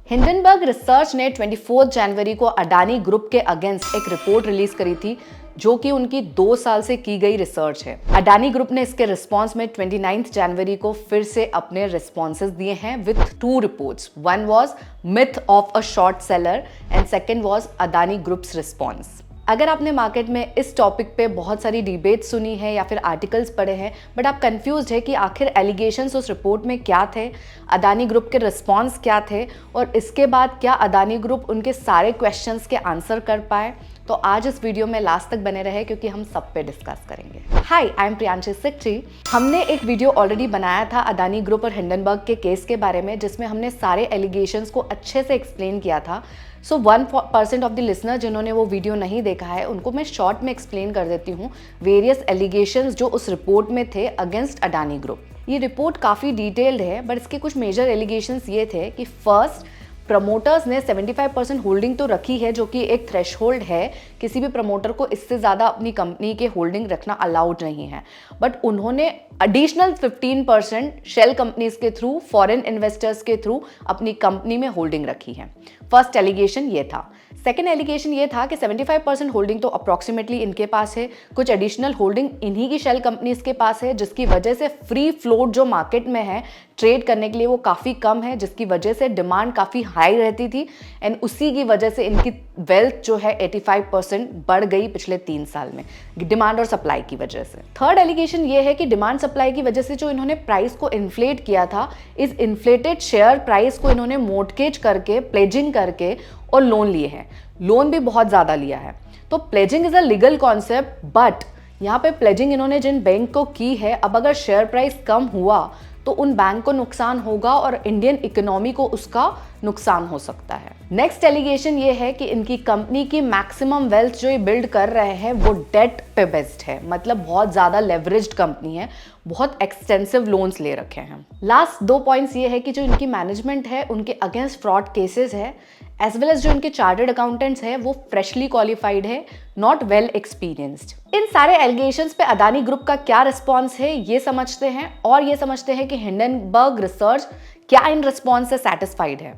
Hindenburg research ने 24 जनवरी को Adani group के अगेंस्ट एक रिपोर्ट रिलीज करी थी जो कि उनकी 2 साल से की गई रिसर्च है। अडानी ग्रुप ने इसके रिस्पांस में 29 जनवरी को फिर से अपने रिस्पॉन्सेज दिए हैं with 2 reports. One was myth of a short seller and second was Adani groups response. अगर आपने मार्केट में इस टॉपिक पे बहुत सारी डिबेट सुनी है या फिर आर्टिकल्स पढ़े हैं बट आप कंफ्यूज्ड है कि आखिर एलिगेशंस उस रिपोर्ट में क्या थे, अडानी ग्रुप के रिस्पॉन्स क्या थे और इसके बाद क्या अडानी ग्रुप उनके सारे क्वेश्चंस के आंसर कर पाए, तो आज इस वीडियो में लास्ट तक बने रहे क्योंकि हम सब पे डिस्कस करेंगे। हाय, आई एम प्रियांशी सिक्री। हमने एक वीडियो ऑलरेडी बनाया था अडानी ग्रुप और हिंडनबर्ग के केस के बारे में जिसमें हमने सारे एलिगेशंस को अच्छे से एक्सप्लेन किया था। सो 1% ऑफ द लिसनर जिन्होंने वो वीडियो नहीं देखा है उनको मैं शॉर्ट में एक्सप्लेन कर देती हूँ वेरियस एलिगेशंस जो उस रिपोर्ट में थे अगेंस्ट अडानी ग्रुप। ये रिपोर्ट काफ़ी डिटेल्ड है बट इसके कुछ मेजर एलिगेशंस ये थे कि फर्स्ट, प्रमोटर्स ने 75% होल्डिंग तो रखी है जो कि एक थ्रेशहोल्ड है, किसी भी प्रमोटर को इससे ज़्यादा अपनी कंपनी के होल्डिंग रखना अलाउड नहीं है, बट उन्होंने एडिशनल 15% शेल कंपनीज के थ्रू, फॉरेन इन्वेस्टर्स के थ्रू अपनी कंपनी में होल्डिंग रखी है। फर्स्ट एलिगेशन ये था। सेकेंड एलिगेशन ये था कि 75% होल्डिंग तो अप्रॉक्सीमेटली इनके पास है, कुछ एडिशनल होल्डिंग इन्हीं की शेल कंपनीज के पास है जिसकी वजह से फ्री फ्लोट जो मार्केट में है ट्रेड करने के लिए वो काफ़ी कम है, जिसकी वजह से डिमांड काफ़ी हाई रहती थी एंड उसी की वजह से इनकी वेल्थ जो है 85% बढ़ गई पिछले 3 साल में, डिमांड और सप्लाई की वजह से। थर्ड एलिगेशन ये है कि डिमांड सप्लाई की वजह से जो इन्होंने प्राइस को इन्फ्लेट किया था, इस इन्फ्लेटेड शेयर प्राइस को इन्होंने मोर्टगेज करके, प्लेजिंग करके और लोन लिए हैं। लोन भी बहुत ज़्यादा लिया है। तो pledging is a legal concept but यहाँ पे प्लेजिंग इन्होंने जिन बैंक को की है, अब अगर शेयर प्राइस कम हुआ तो उन बैंक को नुकसान होगा और इंडियन इकोनॉमी को उसका नुकसान हो सकता है। नेक्स्ट एलिगेशन ये है कि इनकी कंपनी की मैक्सिमम वेल्थ जो ये बिल्ड कर रहे हैं वो डेट पे बेस्ड है, मतलब बहुत ज़्यादा लेवरेज्ड कंपनी है, बहुत एक्सटेंसिव लोन्स ले रखे हैं। लास्ट 2 पॉइंट्स ये है कि जो इनकी मैनेजमेंट है उनके अगेंस्ट फ्रॉड केसेस है, एज वेल एज जो इनके चार्टर्ड अकाउंटेंट्स है वो फ्रेशली क्वालिफाइड है, नॉट वेल एक्सपीरियंस्ड। इन सारे एलिगेशंस पे अडानी ग्रुप का क्या रिस्पॉन्स है ये समझते हैं और ये समझते हैं कि हिंडनबर्ग रिसर्च क्या इन रिस्पॉन्स से सेटिस्फाइड है।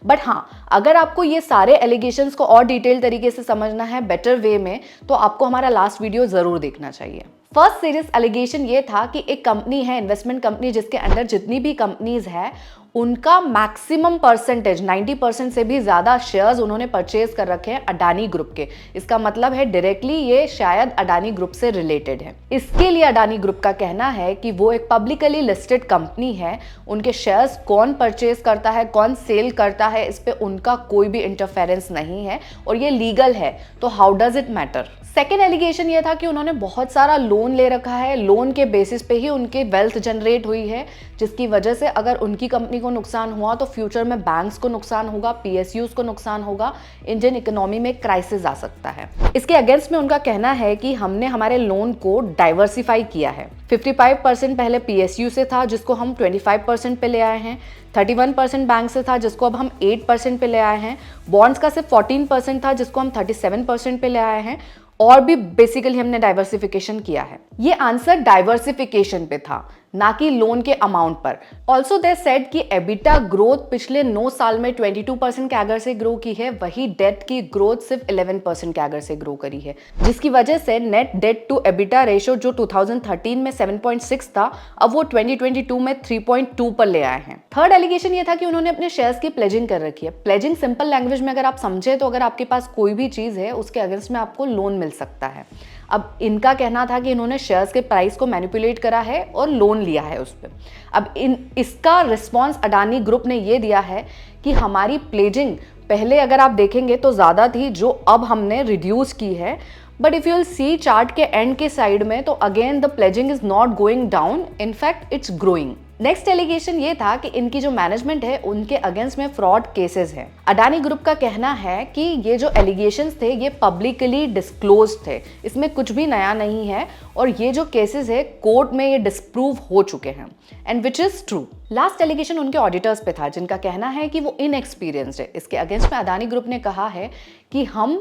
बट हाँ, अगर आपको ये सारे एलिगेशंस को और डिटेल तरीके से समझना है बेटर वे में तो आपको हमारा लास्ट वीडियो जरूर देखना चाहिए। फर्स्ट सीरियस एलिगेशन ये था कि एक कंपनी है, इन्वेस्टमेंट कंपनी, जिसके अंदर जितनी भी कंपनीज है उनका मैक्सिमम परसेंटेज 90% से भी ज़्यादा शेयर्स उन्होंने परचेज कर रखे हैं अडानी ग्रुप के। इसका मतलब है डायरेक्टली ये शायद अडानी ग्रुप से रिलेटेड है। इसके लिए अडानी ग्रुप का कहना है कि वो एक पब्लिकली लिस्टेड कंपनी है, उनके शेयर्स कौन परचेज करता है, कौन सेल करता है, इस पर उनका कोई भी इंटरफेरेंस नहीं है और ये लीगल है, तो how does it matter. Second allegation ये था कि उन्होंने बहुत सारा लोन ले रखा है, लोन के बेसिस पे ही उनकी वेल्थ जनरेट हुई है, जिसकी वजह से अगर उनकी कंपनी को नुकसान हुआ तो फ्यूचर में बैंक्स को नुकसान होगा, पीएसयूज को नुकसान होगा, इंडियन इकोनॉमी में क्राइसिस आ सकता है। इसके अगेंस्ट में उनका कहना है कि हमने हमारे लोन को डाइवर्सिफाई किया है। 55% पहले पीएसयू से था जिसको हम 25% पे ले आए हैं, 31% बैंक से था जिसको अब हम 8% पे ले आए हैं, बॉन्ड्स का सिर्फ 14% था जिसको हम 37% पे ले आए हैं, और भी बेसिकली हमने डाइवर्सिफिकेशन किया है। ये आंसर डाइवर्सिफिकेशन पे था, ना कि लोन के अमाउंट पर। ऑल्सो दे सेड कि एबिटा ग्रोथ पिछले 9 साल में 22% कैगर से ग्रो की है, वही डेट की ग्रोथ सिर्फ 11% कैगर से ग्रो करी है, जिसकी वजह से net debt to EBITDA ratio जो 2013 में 7.6 था अब वो 2022 में 3.2 पर ले आए हैं। थर्ड एलिगेशन ये था कि उन्होंने अपने शेयर्स की प्लेजिंग कर रखी है। प्लेजिंग सिंपल लैंग्वेज में अगर आप समझे तो अगर आपके पास कोई भी चीज़ है उसके अगेंस्ट में आपको लोन मिल सकता है। अब इनका कहना था कि इन्होंने शेयर्स के प्राइस को मैनिपुलेट करा है और लोन लिया है उस पर। अब इसका रिस्पॉन्स अडानी ग्रुप ने ये दिया है कि हमारी प्लेजिंग पहले अगर आप देखेंगे तो ज़्यादा थी जो अब हमने रिड्यूस की है, but if you will see chart के एंड के साइड में तो again the pledging is not going down, in fact it's growing. Next allegation ये था कि इनकी जो मैनेजमेंट है उनके अगेंस्ट में फ्रॉड केसेस हैं। अडानी ग्रुप का कहना है कि ये जो एलिगेशंस थे ये पब्लिकली डिस्क्लोज थे, इसमें कुछ भी नया नहीं है और ये जो केसेस है कोर्ट में ये डिस्प्रूव हो चुके हैं, and which is true. Last allegation उनके ऑडिटर्स पे था जिनका कहना है कि वो इनएक्सपीरियंस्ड है। इसके अगेंस्ट में अडानी ग्रुप ने कहा है कि हम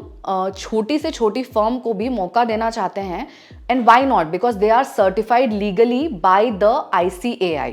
छोटी से छोटी फर्म को भी मौका देना चाहते हैं, and why not, because they are certified legally by the ICAI,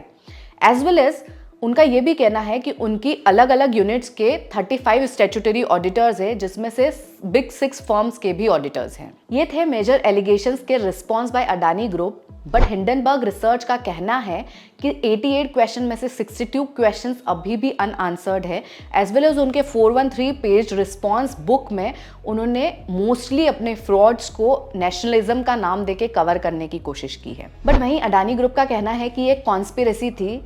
as well as उनका ये भी कहना है कि उनकी अलग अलग यूनिट्स के 35 स्टैट्यूटरी ऑडिटर्स हैं, जिसमें से बिग 6 फर्म्स के भी ऑडिटर्स हैं। ये थे मेजर एलिगेशंस के response by Adani group. But Hindenburg research का कहना है कि 88 क्वेश्चन में से 62 क्वेश्चंस अभी भी अनआंसर्ड है, एज वेल एज उनके 413 पेज रिस्पॉन्स बुक में उन्होंने मोस्टली अपने फ्रॉड्स को नेशनलिज्म का नाम देके कवर करने की कोशिश की है। बट वहीं अडानी ग्रुप का कहना है कि ये कॉन्स्पिरेसी थी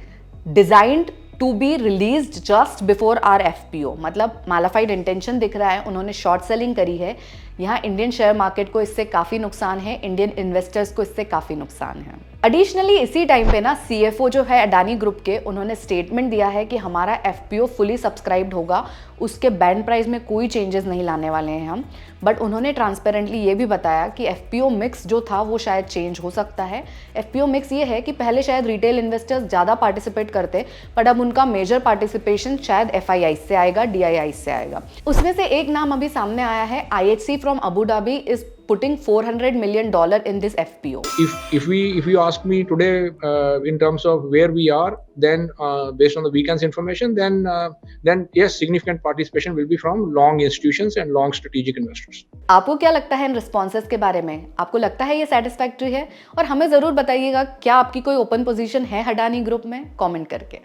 designed to be released just before our FPO, मतलब मालाफाइड इंटेंशन दिख रहा है, उन्होंने शॉर्ट सेलिंग करी है। यहाँ इंडियन शेयर मार्केट को इससे काफ़ी नुकसान है, इंडियन इन्वेस्टर्स को इससे काफ़ी नुकसान है। एडिशनली इसी टाइम पे ना CFO जो है अडानी ग्रुप के, उन्होंने स्टेटमेंट दिया है कि हमारा FPO फुली सब्सक्राइब्ड होगा, उसके बैंड प्राइस में कोई चेंजेस नहीं लाने वाले हैं हम। बट उन्होंने ट्रांसपेरेंटली ये भी बताया कि FPO मिक्स जो था वो शायद चेंज हो सकता है। FPO मिक्स ये है कि पहले शायद रिटेल इन्वेस्टर्स ज़्यादा पार्टिसिपेट करते, बट अब उनका मेजर पार्टिसिपेशन शायद FII से आएगा, DII से आएगा। उसमें से एक नाम अभी सामने आया है, IHC from Abu Dhabi is putting $400 million in this FPO. If you ask me today in terms of where we are, then based on the weekend's information, then yes, significant participation will be from long institutions and long strategic investors. आपको क्या लगता है इन responses के बारे में? आपको लगता है ये सेटिस्फैक्ट्री है? और हमें ज़रूर बताइएगा, क्या आपकी कोई ओपन पोजीशन है अडानी ग्रुप में? कमेंट करके।